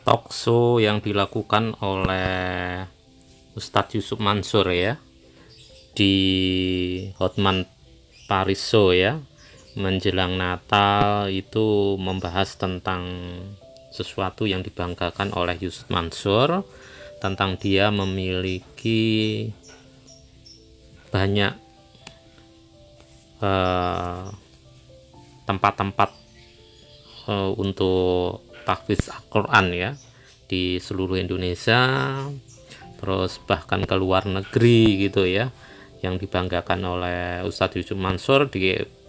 talkshow yang dilakukan oleh Ustadz Yusuf Mansur ya di Hotman Paris Show ya, menjelang Natal itu membahas tentang sesuatu yang dibanggakan oleh Yusuf Mansur, tentang dia memiliki banyak tempat-tempat untuk tahfiz Al-Quran ya di seluruh Indonesia, terus bahkan ke luar negeri gitu ya, yang dibanggakan oleh Ustadz Yusuf Mansur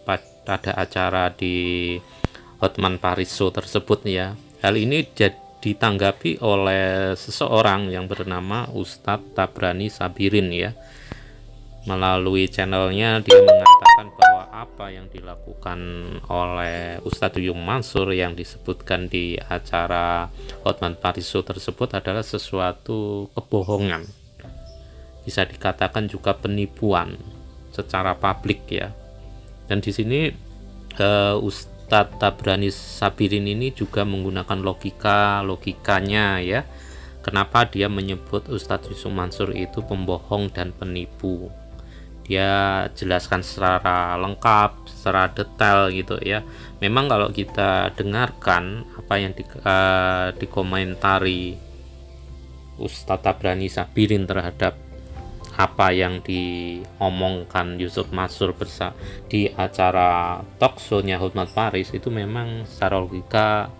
pada acara di Hotman Paris Show tersebut ya. Hal ini ditanggapi oleh seseorang yang bernama Ustadz Tabrani Sabirin ya. Melalui channelnya dia mengatakan bahwa apa yang dilakukan oleh Ustadz Yusuf Mansur yang disebutkan di acara Hotman Paris Show tersebut adalah sesuatu kebohongan, bisa dikatakan juga penipuan secara publik ya. Dan di sini Ustadz Tabrani Sabirin ini juga menggunakan logikanya ya, kenapa dia menyebut Ustadz Yusuf Mansur itu pembohong dan penipu. Dia jelaskan secara lengkap, secara detail gitu ya. Memang kalau kita dengarkan apa yang dikomentari Ustadz Tabrani Sabirin terhadap apa yang diomongkan Yusuf Mansur di acara talkshow-nya Hotman Paris, itu memang secara logika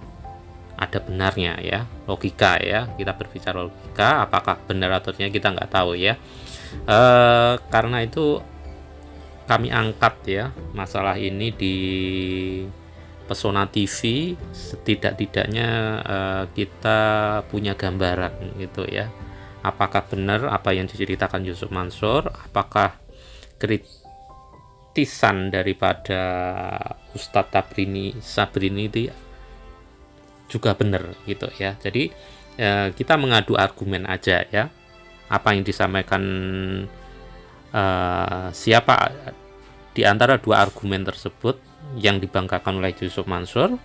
ada benarnya ya. Logika ya, kita berbicara logika, apakah benar atau tidak kita nggak tahu ya. Karena itu kami angkat ya masalah ini di Pesona TV, setidak-tidaknya kita punya gambaran gitu ya, apakah benar apa yang diceritakan Yusuf Mansur, apakah kritisan daripada Ustadz Tabrani Sabirin itu juga benar gitu ya. Jadi kita mengadu argumen aja ya, apa yang disampaikan siapa di antara dua argumen tersebut yang dibanggakan oleh Yusuf Mansur,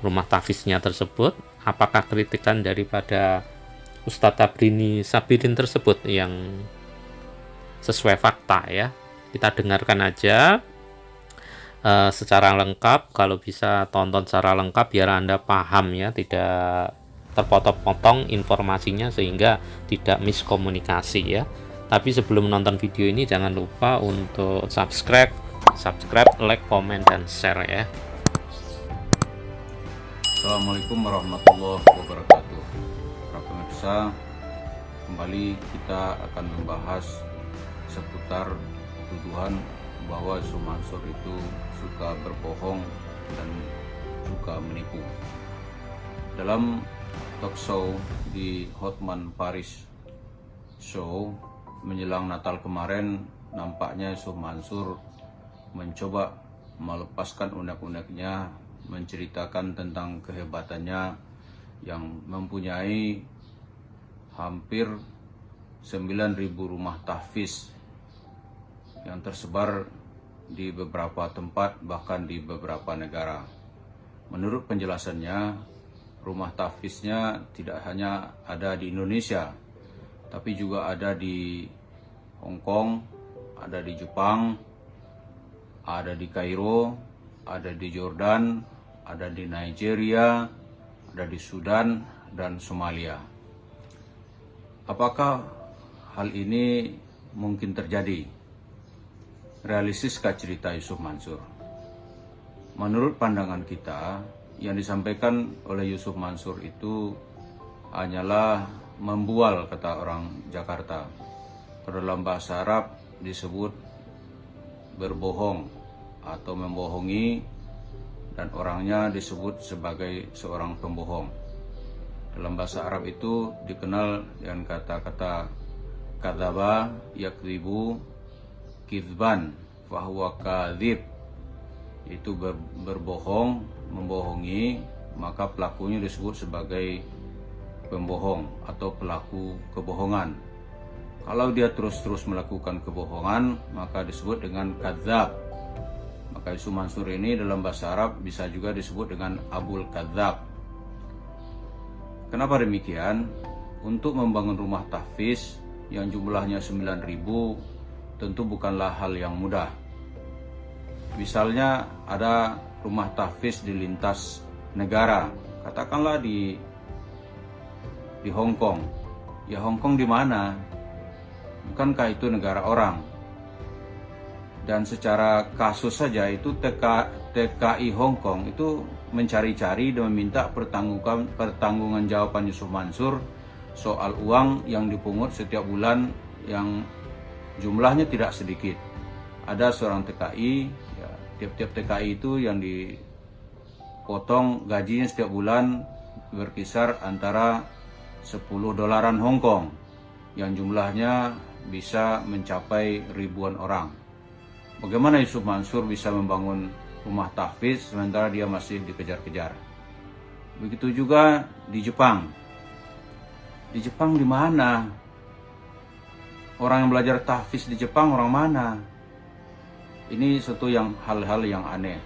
rumah tahfiznya tersebut, apakah kritikan daripada Ustadz Tabrani Sabirin tersebut yang sesuai fakta ya. Kita dengarkan aja secara lengkap, kalau bisa tonton secara lengkap biar Anda paham ya, tidak terpotong-potong informasinya sehingga tidak miskomunikasi ya. Tapi sebelum menonton video ini jangan lupa untuk subscribe, like, komen, dan share ya. Assalamualaikum warahmatullahi wabarakatuh. Para pemirsa, kembali kita akan membahas seputar tuduhan bahwa Yusuf Mansur itu suka berbohong dan suka menipu. Dalam talk show di Hotman Paris Show menjelang Natal kemarin, nampaknya Yusuf Mansur mencoba melepaskan unek-uneknya, menceritakan tentang kehebatannya yang mempunyai hampir 9.000 rumah tahfiz yang tersebar di beberapa tempat, bahkan di beberapa negara. Menurut penjelasannya, rumah tahfiznya tidak hanya ada di Indonesia, tapi juga ada di Hong Kong, ada di Jepang, ada di Kairo, ada di Jordan, ada di Nigeria, ada di Sudan, dan Somalia. Apakah hal ini mungkin terjadi? Realistiskah cerita Yusuf Mansur? Menurut pandangan kita, yang disampaikan oleh Yusuf Mansur itu hanyalah membual, kata orang Jakarta. Dalam bahasa Arab disebut berbohong atau membohongi, dan orangnya disebut sebagai seorang pembohong. Dalam bahasa Arab itu dikenal dengan kata-kata kadzaba yakdzibu kizban fahuwa kadzib, itu berbohong, membohongi, maka pelakunya disebut sebagai pembohong atau pelaku kebohongan. Kalau dia terus-terus melakukan kebohongan, maka disebut dengan kadzab. Maka Yusuf Mansur ini dalam bahasa Arab bisa juga disebut dengan Abul Kadzab. Kenapa demikian? Untuk membangun rumah tahfiz yang jumlahnya 9.000 tentu bukanlah hal yang mudah. Misalnya ada rumah tahfiz di lintas negara, katakanlah di Hong Kong. Ya Hong Kong di mana? Bukankah itu negara orang? Dan secara kasus saja itu TKI Hong Kong itu mencari-cari dan meminta pertanggungan jawaban Yusuf Mansur soal uang yang dipungut setiap bulan yang jumlahnya tidak sedikit. Ada seorang TKI, ya, tiap-tiap TKI itu yang dipotong gajinya setiap bulan berkisar antara 10 dolaran Hong Kong yang jumlahnya bisa mencapai ribuan orang. Bagaimana Yusuf Mansur bisa membangun rumah tahfiz sementara dia masih dikejar-kejar? Begitu juga di Jepang. Di Jepang di mana? Orang yang belajar tahfiz di Jepang orang mana? Ini suatu hal-hal yang aneh.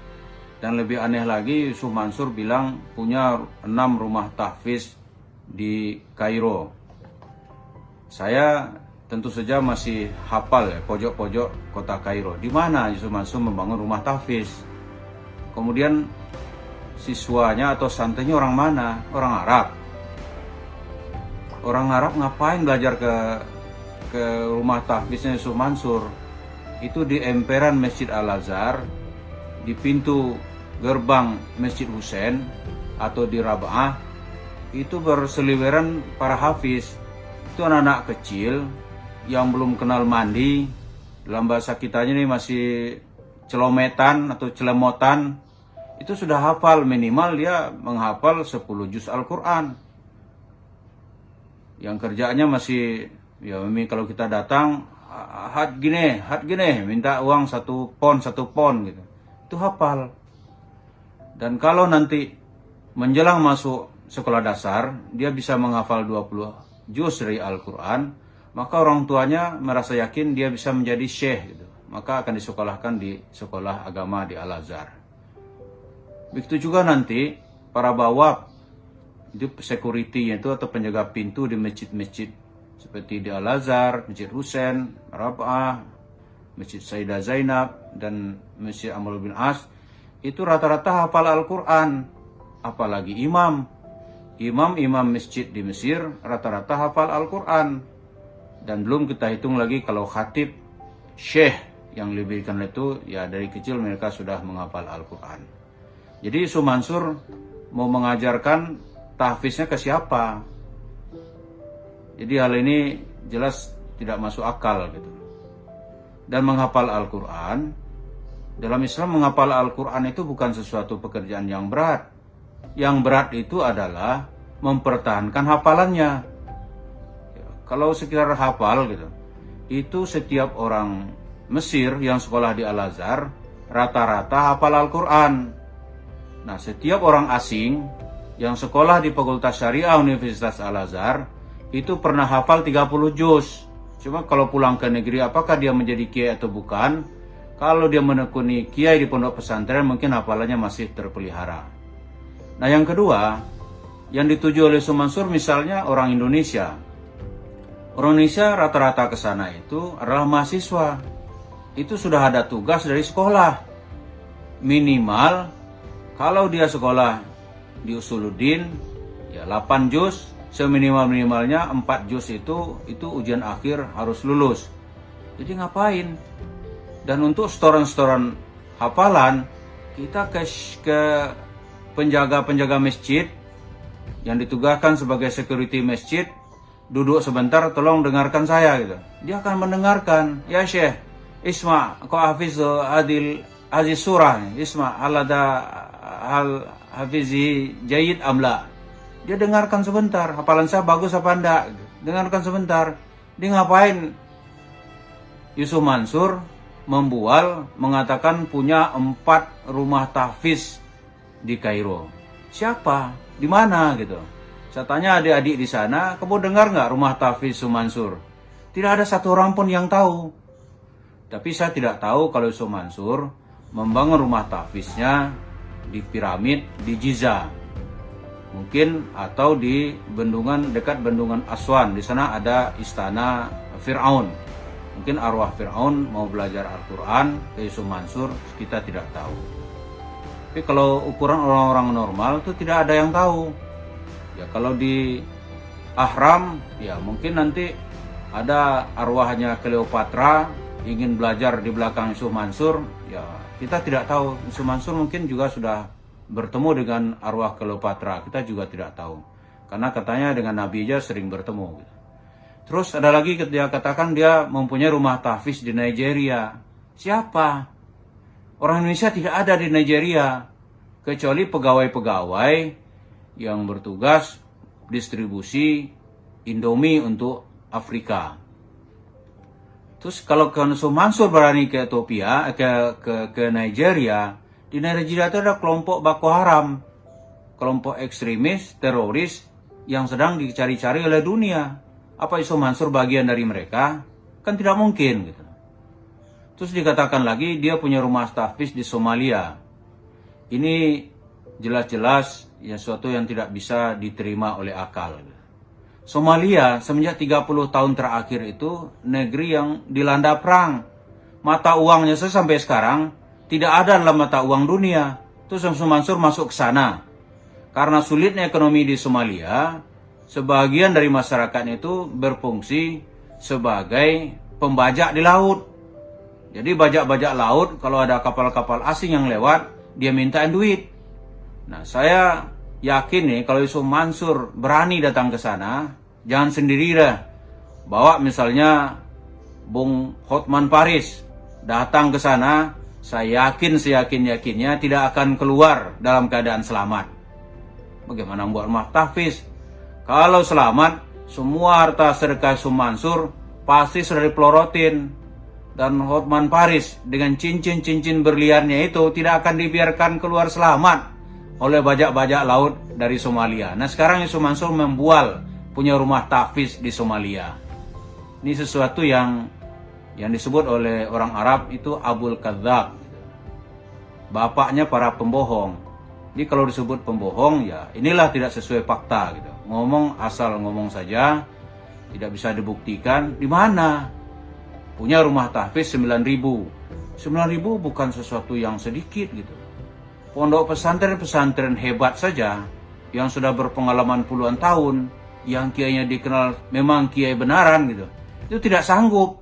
Dan lebih aneh lagi, Yusuf Mansur bilang punya 6 rumah tahfiz di Kairo. Saya tentu saja masih hafal ya, pojok-pojok kota Kairo. Di mana Yusuf Mansur membangun rumah tahfiz? Kemudian siswanya atau santrinya orang mana? Orang Arab. Orang Arab ngapain belajar ke rumah tahfiznya Yusuf Mansur? Itu di emperan Masjid Al-Azhar, di pintu gerbang Masjid Husain atau di Raba'ah, itu berseliweran para hafiz. Itu anak-anak kecil yang belum kenal mandi, dalam bahasa kitanya ini masih celometan atau celemotan, itu sudah hafal, minimal dia menghafal 10 juz Al-Quran. Yang kerjanya masih, ya kalau kita datang, hat gini, minta uang 1 pon gitu, itu hafal. Dan kalau nanti menjelang masuk sekolah dasar, dia bisa menghafal 20 juz dari Al-Quran, maka orang tuanya merasa yakin dia bisa menjadi syekh gitu. Maka akan disekolahkan di sekolah agama di Al-Azhar. Begitu juga nanti para bawab, itu security-nya itu atau penjaga pintu di masjid-masjid seperti di Al-Azhar, Masjid Husain, Raba'ah, Masjid Sayyidah Zainab, dan Masjid Amr bin As, itu rata-rata hafal Al-Quran. Apalagi imam masjid di Mesir rata-rata hafal Al-Quran. Dan belum kita hitung lagi kalau khatib, syekh yang lebih karena itu, ya dari kecil mereka sudah menghafal Al-Quran. Jadi Yusuf Mansur mau mengajarkan tahfiznya ke siapa? Jadi hal ini jelas tidak masuk akal gitu. Dan menghafal Al-Quran, dalam Islam menghafal Al-Quran itu bukan sesuatu pekerjaan yang berat. Yang berat itu adalah mempertahankan hafalannya. Kalau sekedar hafal gitu, itu setiap orang Mesir yang sekolah di Al-Azhar rata-rata hafal Al-Quran. Nah, setiap orang asing yang sekolah di Fakultas Syariah Universitas Al-Azhar itu pernah hafal 30 juz. Cuma kalau pulang ke negeri, apakah dia menjadi kiai atau bukan? Kalau dia menekuni kiai di pondok pesantren, mungkin hafalannya masih terpelihara. Nah, yang kedua, yang dituju oleh Yusuf Mansur misalnya orang Indonesia. Orang Indonesia rata-rata ke sana itu adalah mahasiswa. Itu sudah ada tugas dari sekolah. Minimal kalau dia sekolah di Usuluddin ya 8 juz, seminimal-minimalnya 4 juz itu ujian akhir harus lulus. Jadi ngapain? Dan untuk setoran-setoran hafalan, kita ke penjaga-penjaga masjid yang ditugaskan sebagai security masjid, duduk sebentar, tolong dengarkan saya gitu. Dia akan mendengarkan. Ya Syekh, isma kau hafiz adil aziz surah, isma alada hal hafizi jayid amla. Dia dengarkan sebentar, hafalan saya bagus apa enggak? Dengarkan sebentar. Dia ngapain? Yusuf Mansur membual mengatakan punya 4 rumah tahfiz di Kairo. Siapa? Di mana gitu? Saya tanya adik-adik di sana, kamu dengar nggak rumah tahfiz Yusuf Mansur? Tidak ada satu orang pun yang tahu. Tapi saya tidak tahu kalau Yusuf Mansur membangun rumah tahfiznya di piramid di Giza. mungkin, atau di bendungan dekat bendungan Aswan. Di sana ada istana Fir'aun. Mungkin arwah Fir'aun mau belajar Al-Quran ke Yusuf Mansur, kita tidak tahu. Tapi kalau ukuran orang-orang normal itu tidak ada yang tahu. Ya kalau di Ahram, ya mungkin nanti ada arwahnya Cleopatra ingin belajar di belakang Yusuf Mansur, ya kita tidak tahu. Yusuf Mansur mungkin juga sudah bertemu dengan arwah Cleopatra, kita juga tidak tahu. Karena katanya dengan Nabi aja sering bertemu. Terus ada lagi dia katakan dia mempunyai rumah tahfiz di Nigeria. Siapa? Orang Indonesia tidak ada di Nigeria, kecuali pegawai-pegawai yang bertugas distribusi Indomie untuk Afrika. Terus kalau Yusuf Mansur berani ke Ethiopia, ke Nigeria, di Nigeria itu ada kelompok Boko Haram, kelompok ekstremis, teroris yang sedang dicari-cari oleh dunia. Apa Yusuf Mansur bagian dari mereka? Kan tidak mungkin gitu. Terus dikatakan lagi dia punya rumah tahfiz di Somalia. Ini jelas-jelas ya suatu yang tidak bisa diterima oleh akal. Somalia semenjak 30 tahun terakhir itu negeri yang dilanda perang. Mata uangnya sampai sekarang tidak ada dalam mata uang dunia. Terus Yusuf Mansur masuk ke sana. Karena sulitnya ekonomi di Somalia, sebagian dari masyarakatnya itu berfungsi sebagai pembajak di laut. Jadi bajak-bajak laut, kalau ada kapal-kapal asing yang lewat, dia mintain duit. Nah, saya yakin nih kalau Yusuf Mansur berani datang ke sana, jangan sendiri dah. Bawa misalnya Bung Hotman Paris datang ke sana, saya yakin seyakin-yakinnya tidak akan keluar dalam keadaan selamat. Bagaimana membuat rumah tahfiz? Kalau selamat, semua harta sedekah Yusuf Mansur pasti sudah dipelorotin. Dan Hotman Paris dengan cincin-cincin berliannya itu tidak akan dibiarkan keluar selamat oleh bajak-bajak laut dari Somalia. Nah sekarang Yusuf Mansur membual punya rumah tahfiz di Somalia. Ini sesuatu yang disebut oleh orang Arab itu Abul Kadzab. Bapaknya para pembohong. Jadi kalau disebut pembohong, ya inilah tidak sesuai fakta gitu. Ngomong asal ngomong saja, tidak bisa dibuktikan. Di mana? Punya rumah tahfiz 9.000. 9.000 bukan sesuatu yang sedikit gitu. Pondok pesantren-pesantren hebat saja yang sudah berpengalaman puluhan tahun, yang kiainya dikenal memang kiai benaran gitu, itu tidak sanggup.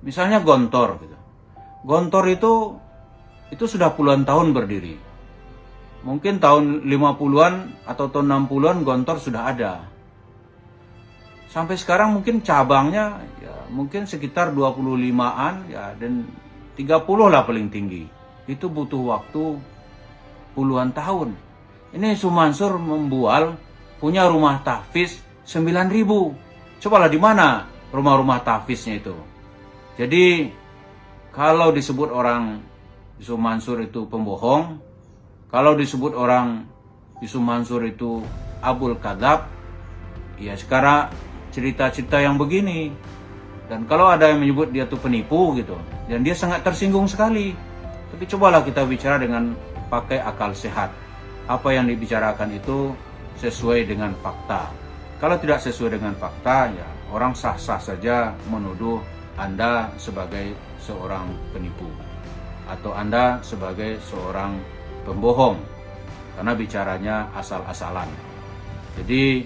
Misalnya Gontor gitu. Gontor itu sudah puluhan tahun berdiri. Mungkin tahun 50-an atau tahun 60-an Gontor sudah ada. Sampai sekarang mungkin cabangnya ya mungkin sekitar 25-an ya, dan 30 lah paling tinggi. Itu butuh waktu puluhan tahun. Ini Yusuf Mansur membual punya rumah tahfiz 9.000. Cobalah di mana rumah-rumah tahfiznya itu. Jadi kalau disebut orang Yusuf Mansur itu pembohong, kalau disebut orang Yusuf Mansur itu Abul Kadzab, ya sekarang cerita-cerita yang begini. Dan kalau ada yang menyebut dia tuh penipu gitu, dan dia sangat tersinggung sekali. Tapi cobalah kita bicara dengan pakai akal sehat. Apa yang dibicarakan itu sesuai dengan fakta. Kalau tidak sesuai dengan fakta, ya orang sah-sah saja menuduh Anda sebagai seorang penipu atau Anda sebagai seorang pembohong karena bicaranya asal-asalan. Jadi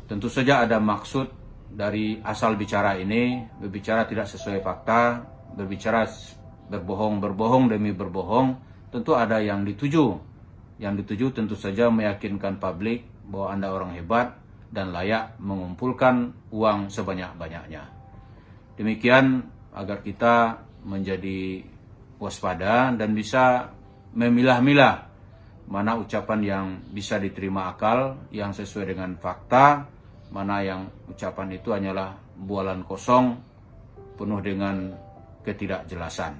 tentu saja ada maksud dari asal bicara ini, berbicara tidak sesuai fakta, berbicara berbohong demi berbohong, tentu ada yang dituju. Yang dituju tentu saja meyakinkan publik bahwa Anda orang hebat dan layak mengumpulkan uang sebanyak-banyaknya. Demikian agar kita menjadi waspada dan bisa memilah-milah mana ucapan yang bisa diterima akal, yang sesuai dengan fakta, mana yang ucapan itu hanyalah bualan kosong, penuh dengan ketidakjelasan.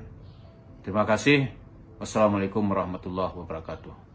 Terima kasih. Wassalamualaikum warahmatullahi wabarakatuh.